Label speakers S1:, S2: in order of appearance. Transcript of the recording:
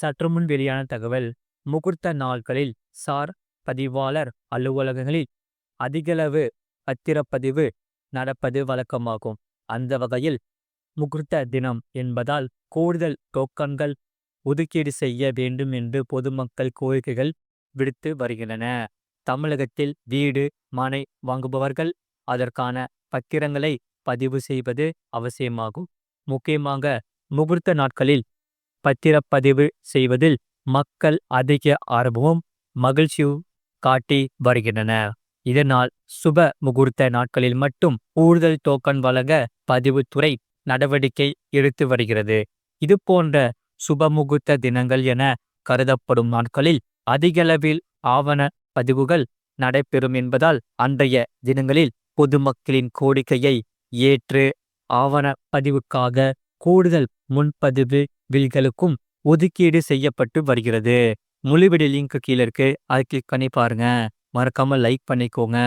S1: சற்றுமுன் வெளியான தகவல். முகூர்த்த நாட்களில் சார் பதிவாளர் அலுவலகங்களில் அதிகளவு பத்திரப்பதிவு நடப்பது வழக்கமாகும். அந்த வகையில் முகூர்த்த தினம் என்பதால் கூடுதல் டோக்கன்கள் ஒதுக்கீடு செய்ய வேண்டும் என்று பொதுமக்கள் கோரிக்கைகள் விடுத்து வருகின்றன. தமிழகத்தில் வீடு மனை வாங்குபவர்கள் அதற்கான பத்திரங்களை பதிவு செய்வது அவசியமாகும். முக்கியமாக முகூர்த்த நாட்களில் பத்திரப்பதிவு செய்வதில் மக்கள் அதிக ஆர்வமும் மகிழ்ச்சியும் காட்டி வருகின்றனர். இதனால் சுப முகூர்த்த நாட்களில் மட்டும் கூடுதல் டோக்கன் வழங்க பதிவுத்துறை நடவடிக்கை எடுத்து வருகிறது. இது போன்ற சுப முகூர்த்த தினங்கள் என கருதப்படும் நாட்களில் அதிகளவில் ஆவண பதிவுகள் நடைபெறும் என்பதால் அன்றைய தினங்களில் பொதுமக்களின் கோரிக்கையை ஏற்று ஆவண பதிவுக்காக கூடுதல் முன்பதிவு பில்களுக்கும் ஒதுக்கீடு செய்யப்பட்டு வருகிறது. முழு வீடியோ லிங்க் கீழே இருக்கு. அதை கிளிக் பண்ணி பாருங்க. மறக்காம லைக் பண்ணிக்கோங்க.